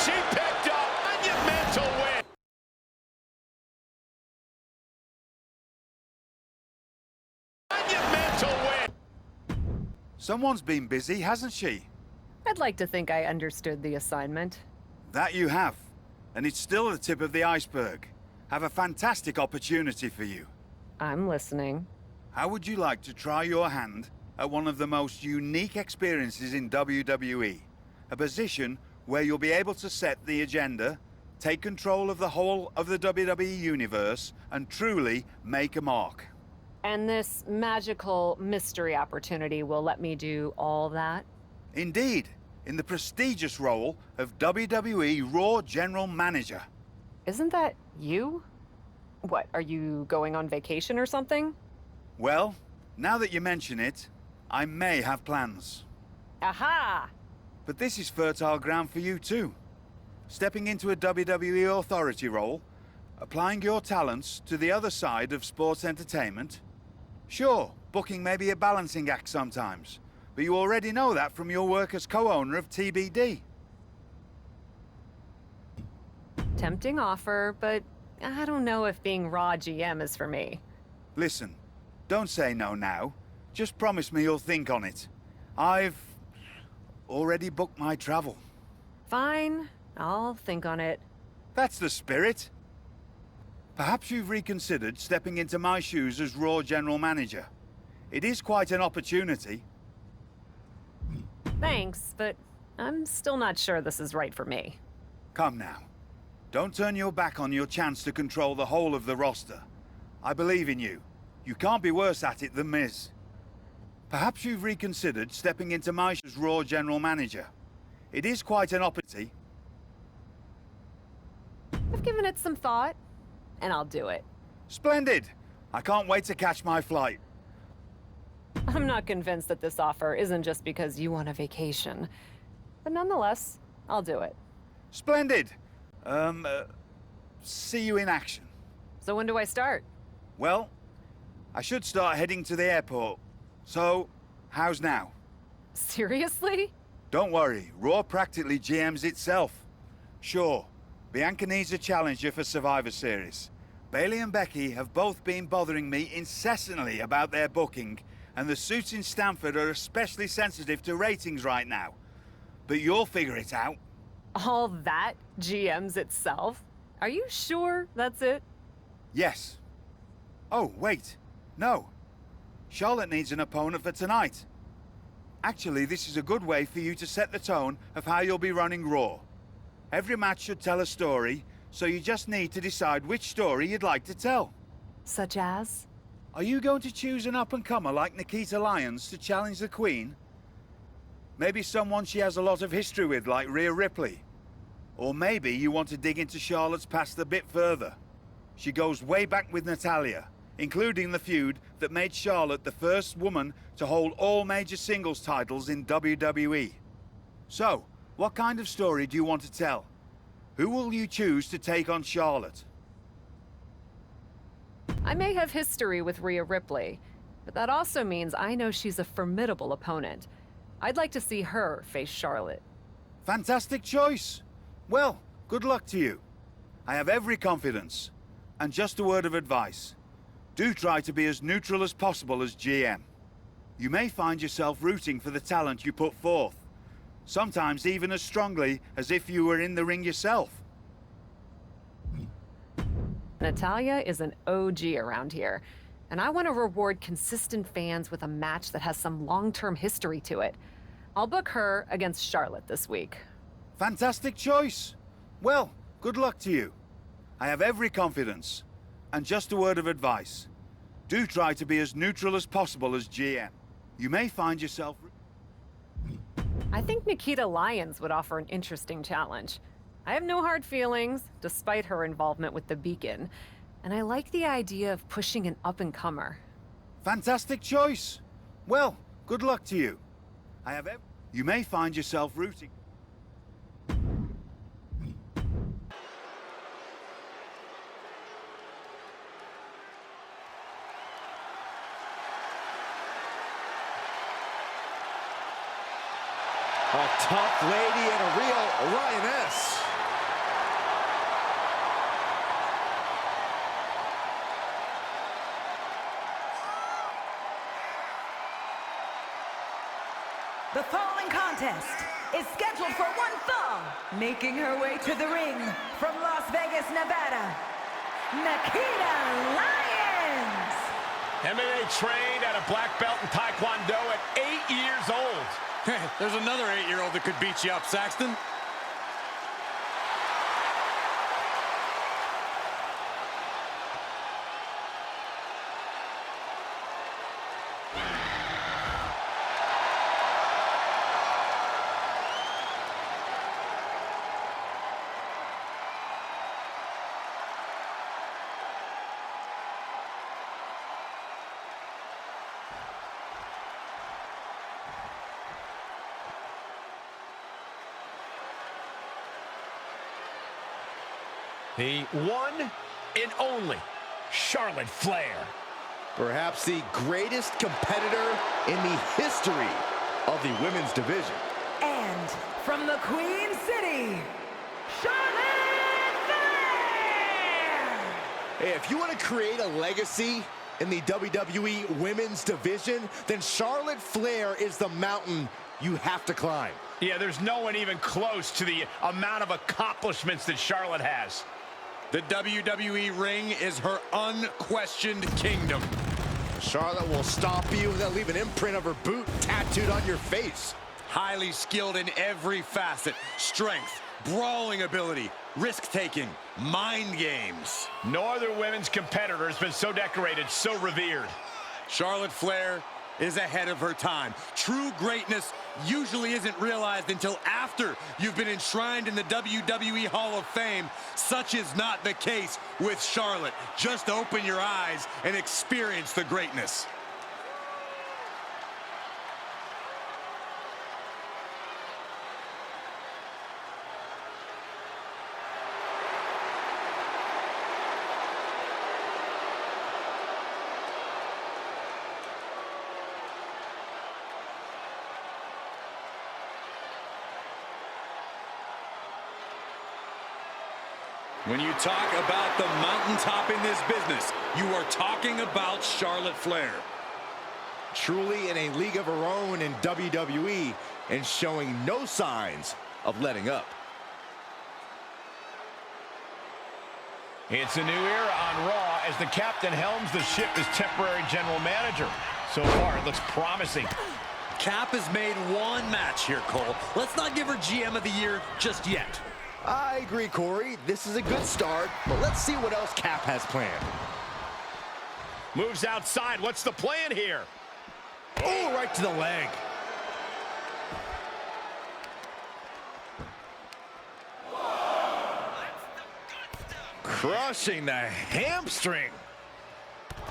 She picked up a monumental win. Monumental win. Someone's been busy, hasn't she? I'd like to think I understood the assignment. That you have. And it's still the tip of the iceberg. Have a fantastic opportunity for you. I'm listening. How would you like to try your hand at one of the most unique experiences in WWE? A position where you'll be able to set the agenda, take control of the whole of the WWE universe, and truly make a mark. And this magical mystery opportunity will let me do all that? Indeed, in the prestigious role of WWE Raw General Manager. Isn't that you? What, are you going on vacation or something? Well, now that you mention it, I may have plans. Aha! But this is fertile ground for you too. Stepping into a WWE authority role, applying your talents to the other side of sports entertainment. Sure, booking may be a balancing act sometimes, but you already know that from your work as co-owner of TBD. Tempting offer, but I don't know if being Raw GM is for me. Listen, don't say no now. Just promise me you'll think on it. I've already booked my travel. Fine, I'll think on it. That's the spirit. Perhaps you've reconsidered stepping into my shoes as Raw General Manager. It is quite an opportunity. Thanks, but I'm still not sure this is right for me. Come now. Don't turn your back on your chance to control the whole of the roster. I believe in you. You can't be worse at it than Miz. Perhaps you've reconsidered stepping into my shoes as Raw General Manager. It is quite an opportunity. I've given it some thought, and I'll do it. Splendid! I can't wait to catch my flight. I'm not convinced that this offer isn't just because you want a vacation. But nonetheless, I'll do it. Splendid! See you in action. So when do I start? Well, I should start heading to the airport. So, how's now? Seriously? Don't worry, Raw practically GMs itself. Sure, Bianca needs a challenger for Survivor Series. Bayley and Becky have both been bothering me incessantly about their booking, and the suits in Stamford are especially sensitive to ratings right now. But you'll figure it out. All that GMs itself? Are you sure that's it? Yes. Oh, wait. No. Charlotte needs an opponent for tonight. Actually, this is a good way for you to set the tone of how you'll be running Raw. Every match should tell a story, so you just need to decide which story you'd like to tell. Such as? Are you going to choose an up-and-comer like Nikita Lyons to challenge the Queen? Maybe someone she has a lot of history with, like Rhea Ripley. Or maybe you want to dig into Charlotte's past a bit further. She goes way back with Natalya, including the feud that made Charlotte the first woman to hold all major singles titles in WWE. So, what kind of story do you want to tell? Who will you choose to take on Charlotte? I may have history with Rhea Ripley, but that also means I know she's a formidable opponent. I'd like to see her face Charlotte. Fantastic choice. Well, good luck to you. I have every confidence. And just a word of advice. Do try to be as neutral as possible as GM. You may find yourself rooting for the talent you put forth. Sometimes even as strongly as if you were in the ring yourself. Natalya is an OG around here, and I want to reward consistent fans with a match that has some long-term history to it. I'll book her against Charlotte this week. Fantastic choice. Well, good luck to you. I have every confidence. And just a word of advice. Do try to be as neutral as possible as GM. You may find yourself... I think Nikita Lyons would offer an interesting challenge. I have no hard feelings, despite her involvement with the Beacon. And I like the idea of pushing an up-and-comer. Fantastic choice. Well, good luck to you. You may find yourself rooting... A tough lady and a real lioness. The following contest is scheduled for one fall. Making her way to the ring from Las Vegas, Nevada, Nikita Lyons. MMA trained at a black belt in Taekwondo at 8 years old. There's another 8-year-old that could beat you up, Saxton. The one and only Charlotte Flair. Perhaps the greatest competitor in the history of the women's division. And from the Queen City, Charlotte Flair! Hey, if you want to create a legacy in the WWE women's division, then Charlotte Flair is the mountain you have to climb. Yeah, there's no one even close to the amount of accomplishments that Charlotte has. The WWE ring is her unquestioned kingdom. Charlotte will stomp you and then leave an imprint of her boot tattooed on your face. Highly skilled in every facet. Strength, brawling ability, risk-taking, mind games. No other women's competitor has been so decorated, so revered. Charlotte Flair is ahead of her time. True greatness usually isn't realized until after you've been enshrined in the WWE Hall of Fame. Such is not the case with Charlotte. Just open your eyes and experience the greatness. When you talk about the mountaintop in this business, you are talking about Charlotte Flair. Truly in a league of her own in WWE and showing no signs of letting up. It's a new era on Raw as the captain helms the ship as temporary general manager. So far, it looks promising. Cap has made one match here, Cole. Let's not give her GM of the Year just yet. I agree, Corey. This is a good start, but let's see what else Cap has planned. Moves outside. What's the plan here? Oh, right to the leg. Crushing the hamstring.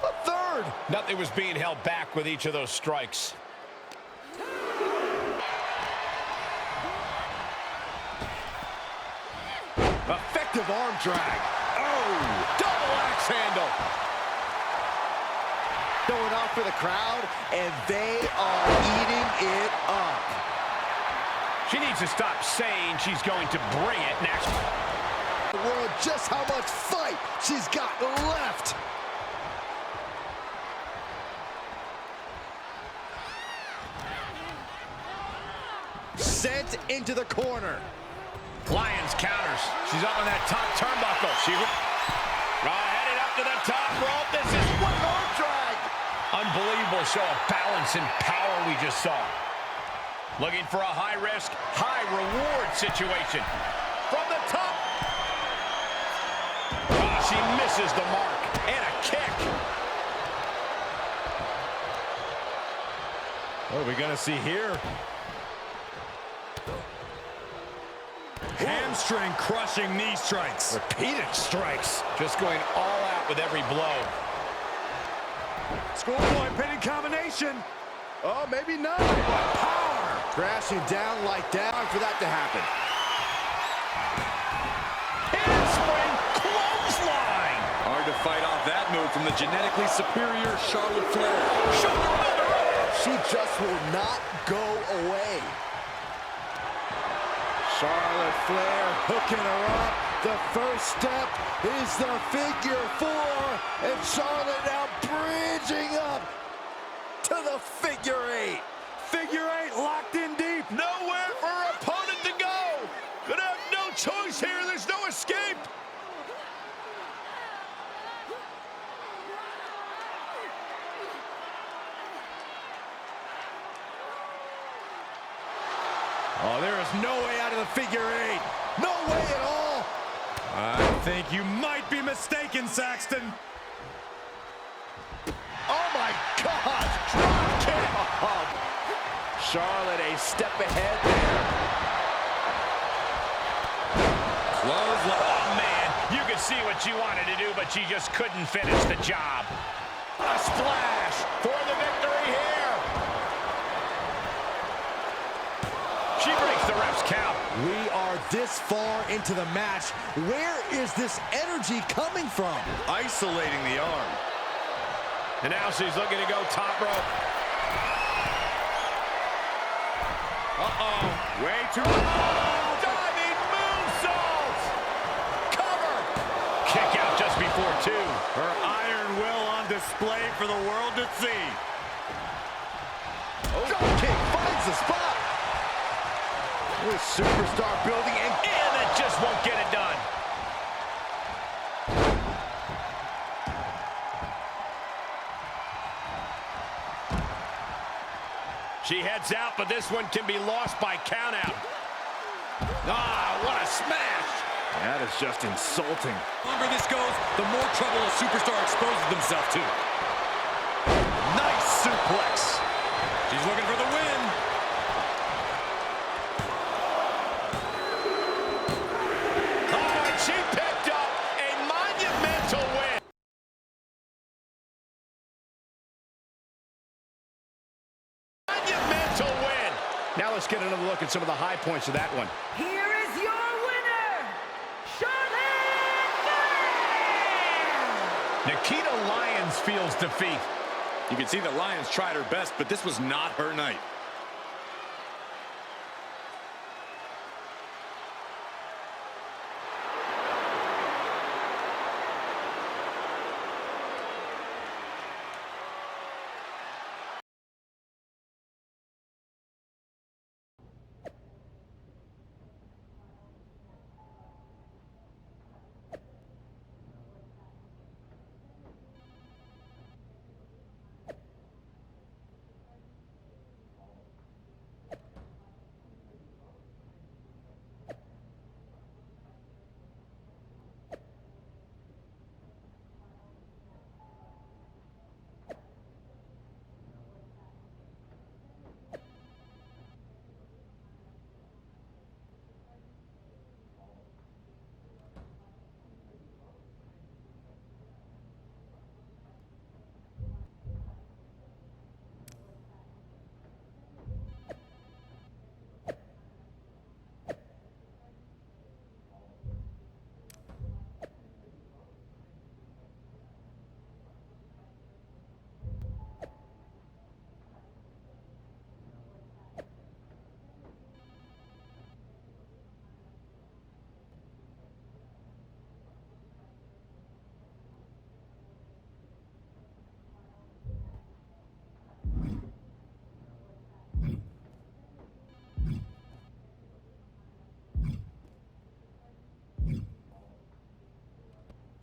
A third. Nothing was being held back with each of those strikes. Effective arm drag. Oh, double axe handle. Going off for the crowd, and they are eating it up. She needs to stop saying she's going to bring it next. The world just how much fight she's got left. Sent into the corner. Lyons counters. She's up on that top turnbuckle. Headed up to the top rope. This is one more drag. Unbelievable show of balance and power we just saw. Looking for a high-risk, high-reward situation. From the top. Oh, she misses the mark. And a kick. What are we going to see here? Hamstring crushing knee strikes. Repeated strikes. Just going all out with every blow. Schoolboy pinning combination. Oh, maybe not. Power. Crashing down like that. Time for that to happen. Handspring clothesline. Hard to fight off that move from the genetically superior Charlotte Flair. She just will not go away. Charlotte Flair hooking her up. The first step is the figure four. And Charlotte now bridging up to the figure eight. Figure eight locked in Oh, there is no way out of the figure eight. No way at all. I think you might be mistaken, Saxton. Oh my God, drop kick. Oh, Charlotte a step ahead there. Oh, man, you could see what she wanted to do, but she just couldn't finish the job. A splash for the victory here. She breaks the ref's count. We are this far into the match. Where is this energy coming from? Isolating the arm. And now she's looking to go top rope. Uh-oh. Way too... Oh, diving moonsault! Cover! Kick out just before two. Her iron will on display for the world to see. Drop kick finds the spot. With superstar building and That just won't get it done. She heads out, but this one can be lost by countout. Ah, what a smash! That is just insulting. The longer this goes, the more trouble a superstar exposes themselves to. Nice suplex. She's looking for the win. Oh, and she picked up a monumental win. Monumental win. Now let's get another look at some of the high points of that one. Here is your winner, Charlotte Flair! Nikita Lyons feels defeat. You can see that Lyons tried her best, but this was not her night.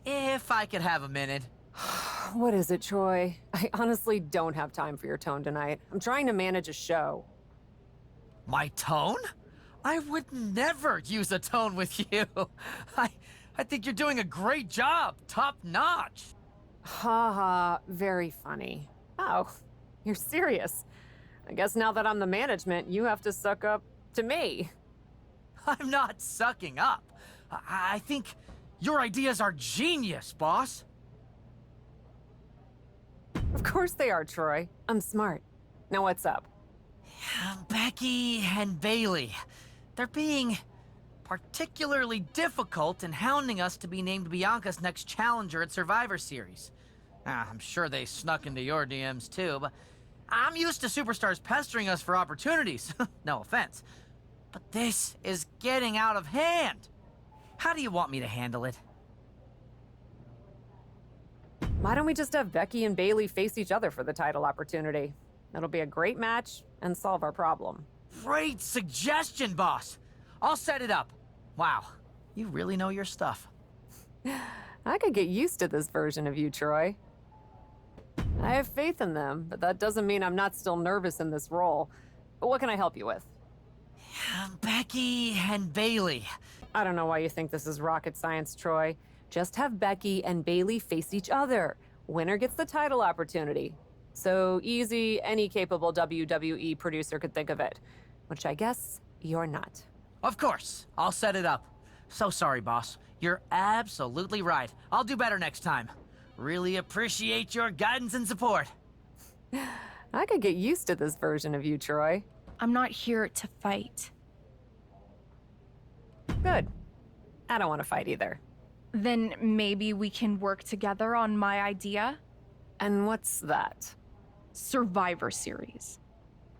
If I could have a minute. What is it, Troy? I honestly don't have time for your tone tonight. I'm trying to manage a show. My tone? I would never use a tone with you. I think you're doing a great job. Top notch. Ha ha, very funny. Oh, you're serious. I guess now that I'm the management, you have to suck up to me. I'm not sucking up. I think your ideas are genius, boss. Of course they are, Troy. I'm smart. Now what's up? Becky and Bailey. They're being particularly difficult in hounding us to be named Bianca's next challenger at Survivor Series. I'm sure they snuck into your DMs too, but I'm used to superstars pestering us for opportunities. No offense. But this is getting out of hand. How do you want me to handle it? Why don't we just have Becky and Bailey face each other for the title opportunity? It'll be a great match and solve our problem. Great suggestion, boss. I'll set it up. Wow, you really know your stuff. I could get used to this version of you, Troy. I have faith in them, but that doesn't mean I'm not still nervous in this role. But what can I help you with? Becky and Bailey. I don't know why you think this is rocket science, Troy. Just have Becky and Bailey face each other. Winner gets the title opportunity. So easy, any capable WWE producer could think of it. Which I guess you're not. Of course, I'll set it up. So sorry, boss. You're absolutely right. I'll do better next time. Really appreciate your guidance and support. I could get used to this version of you, Troy. I'm not here to fight. Good. I don't want to fight either. Then maybe we can work together on my idea? And what's that? Survivor Series.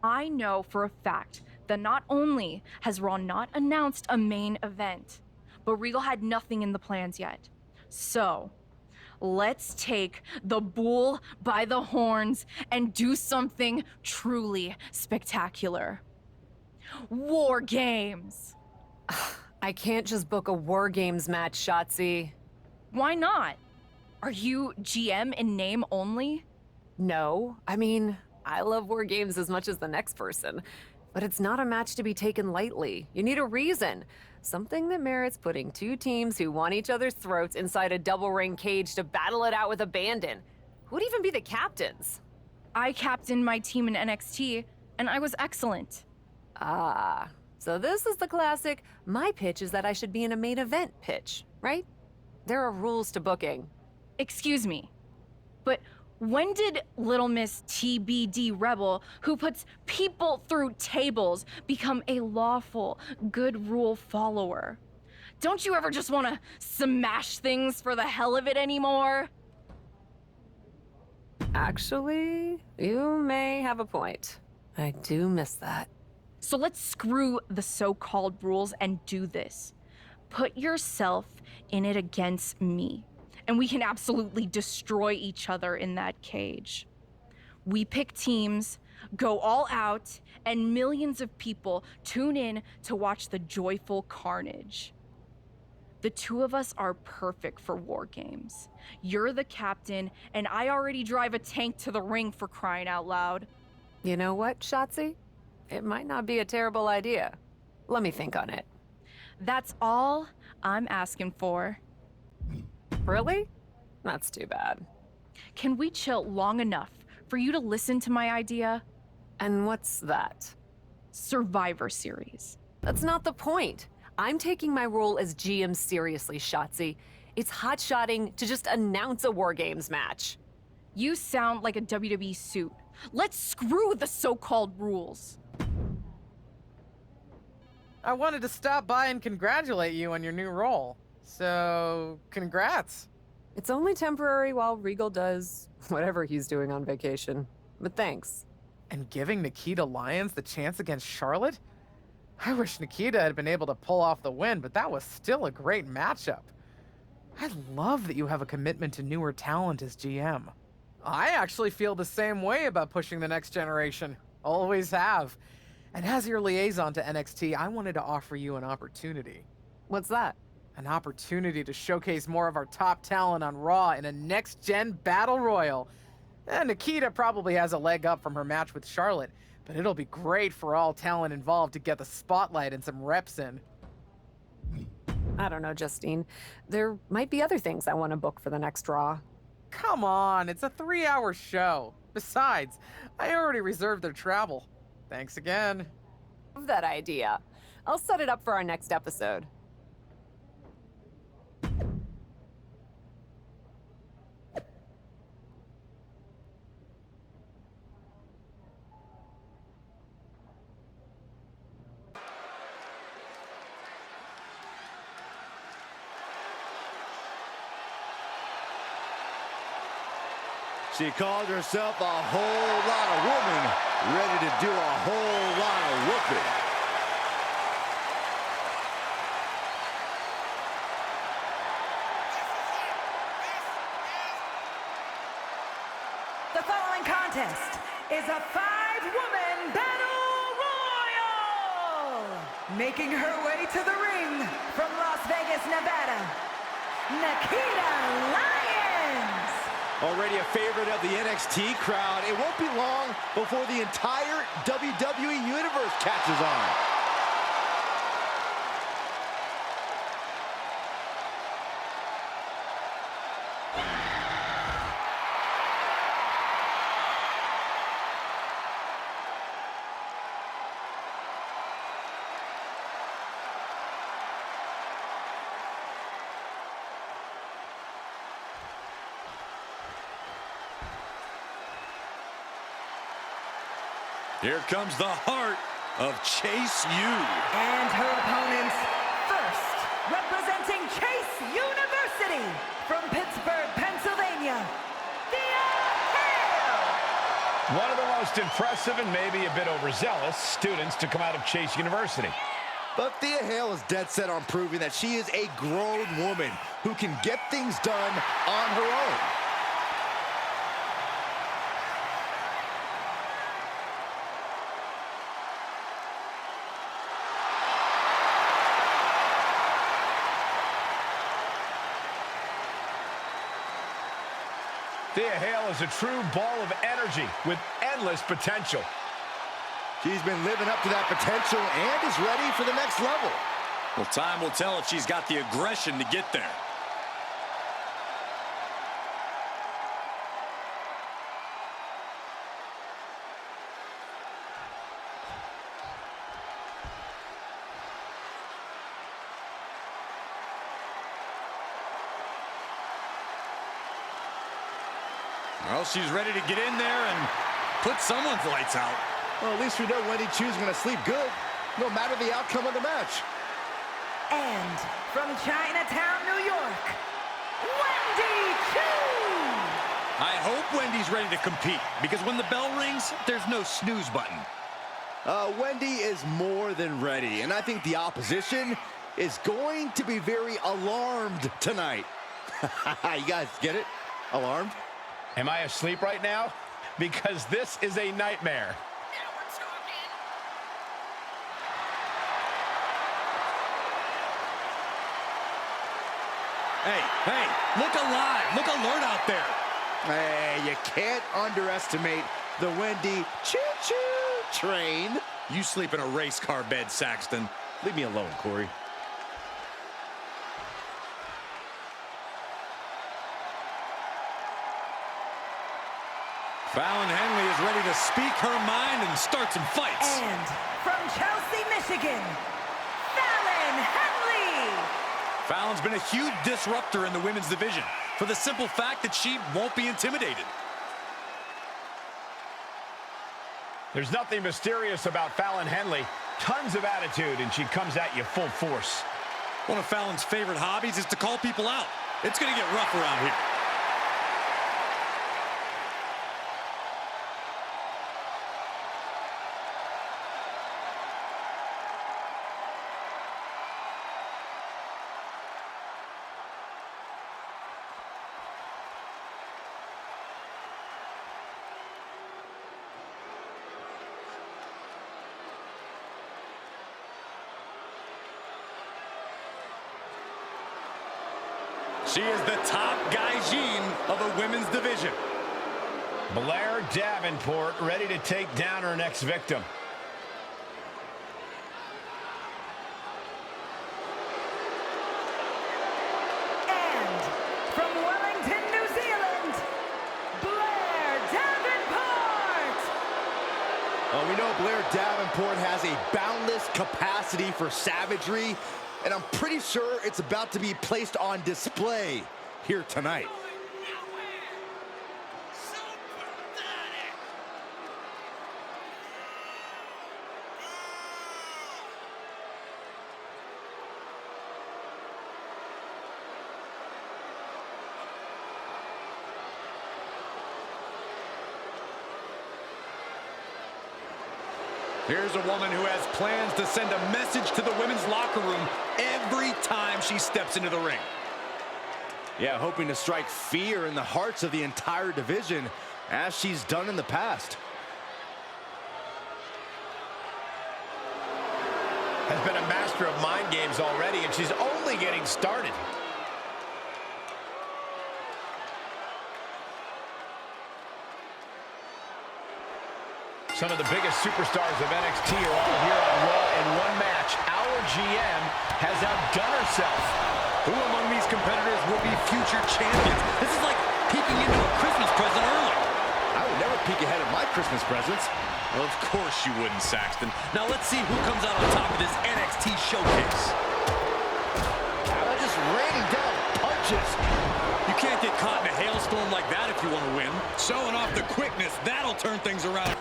I know for a fact that not only has Raw not announced a main event, but Regal had nothing in the plans yet. So, let's take the bull by the horns and do something truly spectacular. War Games! I can't just book a War Games match, Shotzi. Why not? Are you GM in name only? No, I mean, I love War Games as much as the next person. But it's not a match to be taken lightly. You need a reason. Something that merits putting two teams who want each other's throats inside a double ring cage to battle it out with abandon. Who'd even be the captains? I captained my team in NXT, and I was excellent. Ah, so this is the classic, my pitch is that I should be in a main event pitch, right? There are rules to booking. Excuse me, but when did Little Miss TBD Rebel, who puts people through tables, become a lawful, good rule follower? Don't you ever just want to smash things for the hell of it anymore? Actually, you may have a point. I do miss that. So let's screw the so-called rules and do this. Put yourself in it against me, and we can absolutely destroy each other in that cage. We pick teams, go all out, and millions of people tune in to watch the joyful carnage. The two of us are perfect for War Games. You're the captain, and I already drive a tank to the ring, for crying out loud. You know what, Shotzi? It might not be a terrible idea. Let me think on it. That's all I'm asking for. Really? That's too bad. Can we chill long enough for you to listen to my idea? And what's that? Survivor Series. That's not the point. I'm taking my role as GM seriously, Shotzi. It's hot-shotting to just announce a War Games match. You sound like a WWE suit. Let's screw the so-called rules. I wanted to stop by and congratulate you on your new role. So, congrats. It's only temporary while Regal does whatever he's doing on vacation. But thanks. And giving Nikita Lyons the chance against Charlotte? I wish Nikita had been able to pull off the win, but that was still a great matchup. I love that you have a commitment to newer talent as GM. I actually feel the same way about pushing the next generation. Always have. And as your liaison to NXT, I wanted to offer you an opportunity. What's that? An opportunity to showcase more of our top talent on Raw in a next-gen battle royal. Nikita probably has a leg up from her match with Charlotte, but it'll be great for all talent involved to get the spotlight and some reps in. I don't know, Justine. There might be other things I want to book for the next Raw. Come on, it's a 3-hour show. Besides, I already reserved their travel. Thanks again. Love that idea. I'll set it up for our next episode. She called herself a whole lot of woman, ready to do a whole lot of whooping. The following contest is a 5-woman battle royal. Making her way to the ring from Las Vegas, Nevada, Nikita Lyons. Already a favorite of the NXT crowd, it won't be long before the entire WWE Universe catches on. Here comes the heart of Chase U. And her opponents, first, representing Chase University from Pittsburgh, Pennsylvania, Thea Hale. One of the most impressive and maybe a bit overzealous students to come out of Chase University. But Thea Hale is dead set on proving that she is a grown woman who can get things done on her own. Thea Hale is a true ball of energy with endless potential. She's been living up to that potential and is ready for the next level. Well, time will tell if she's got the aggression to get there. Well, she's ready to get in there and put someone's lights out. Well, at least we know Wendy Chu's going to sleep good, no matter the outcome of the match. And from Chinatown, New York, Wendy Chu! I hope Wendy's ready to compete, because when the bell rings, there's no snooze button. Wendy is more than ready, and I think the opposition is going to be very alarmed tonight. You guys get it? Alarmed? Am I asleep right now? Because this is a nightmare. Hey, look alive, look alert out there. Hey, you can't underestimate the Wendy choo-choo train. You sleep in a race car bed, Saxton. Leave me alone, Corey. Fallon Henley is ready to speak her mind and start some fights. And from Chelsea, Michigan, Fallon Henley! Fallon's been a huge disruptor in the women's division for the simple fact that she won't be intimidated. There's nothing mysterious about Fallon Henley. Tons of attitude, and she comes at you full force. One of Fallon's favorite hobbies is to call people out. It's going to get rough around here. She is the top gaijin of the women's division. Blair Davenport ready to take down her next victim. And from Wellington, New Zealand, Blair Davenport! Oh, we know Blair Davenport has a boundless capacity for savagery, and I'm pretty sure it's about to be placed on display here tonight. Here's a woman who has plans to send a message to the women's locker room every time she steps into the ring. Yeah, hoping to strike fear in the hearts of the entire division, as she's done in the past. Has been a master of mind games already, and she's only getting started. Some of the biggest superstars of NXT are all here on Raw in one match. Our GM has outdone herself. Who among these competitors will be future champions? This is like peeking into a Christmas present early. I would never peek ahead of my Christmas presents. Of course you wouldn't, Saxton. Now let's see who comes out on top of this NXT showcase. They're just raining down punches. You can't get caught in a hailstorm like that if you want to win. Showing off the quickness, that'll turn things around.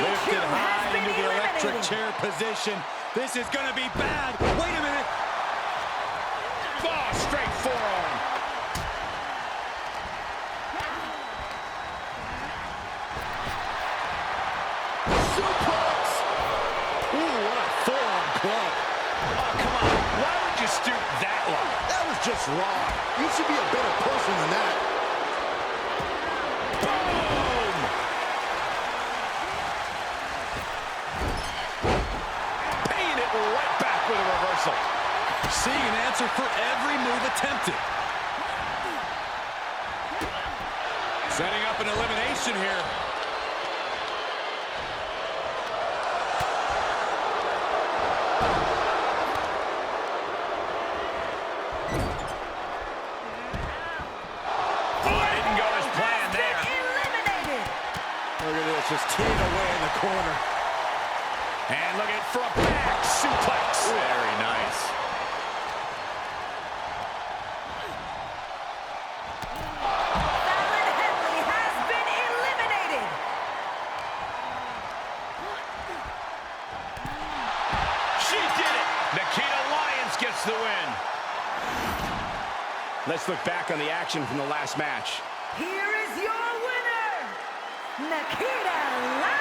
Lifted has high been into the electric eliminated. chair position. This is going to be bad. Wait a minute. Oh, straight forearm. Suplex! Ooh, what a forearm club. Oh, come on. Why would you stoop that low? That was just wrong. You should be a better person than that. Boom! Paying it right back with a reversal. Seeing an answer for every move attempted. Setting up an elimination here. Didn't go as planned there. Eliminated. Look at this, just teeing away in the corner. And looking for a back suplex. Very nice. Fallon Henley has been eliminated. She did it. Nikita Lyons gets the win. Let's look back on the action from the last match. Here is your winner, Nikita Lyons.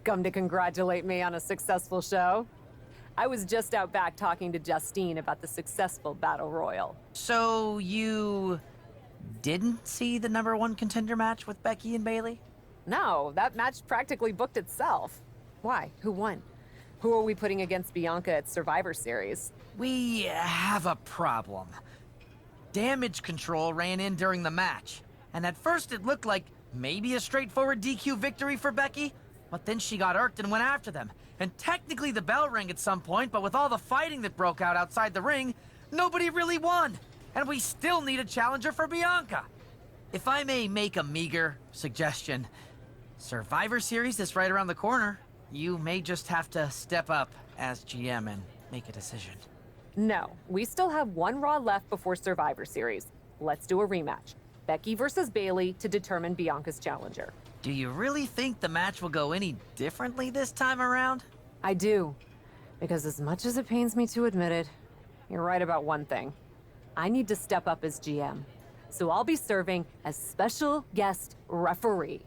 Come to congratulate me on a successful show? I was just out back talking to Justine about the successful Battle Royal. So you didn't see the #1 contender match with Becky and Bayley? No, that match practically booked itself. Why? Who won? Who are we putting against Bianca at Survivor Series? We have a problem. Damage control ran in during the match, and at first it looked like maybe a straightforward DQ victory for Becky, but then she got irked and went after them. And technically the bell rang at some point, but with all the fighting that broke out outside the ring, nobody really won. And we still need a challenger for Bianca. If I may make a meager suggestion, Survivor Series is right around the corner. You may just have to step up as GM and make a decision. No, we still have one Raw left before Survivor Series. Let's do a rematch. Becky versus Bayley to determine Bianca's challenger. Do you really think the match will go any differently this time around? I do. Because as much as it pains me to admit it, you're right about one thing. I need to step up as GM. So I'll be serving as special guest referee.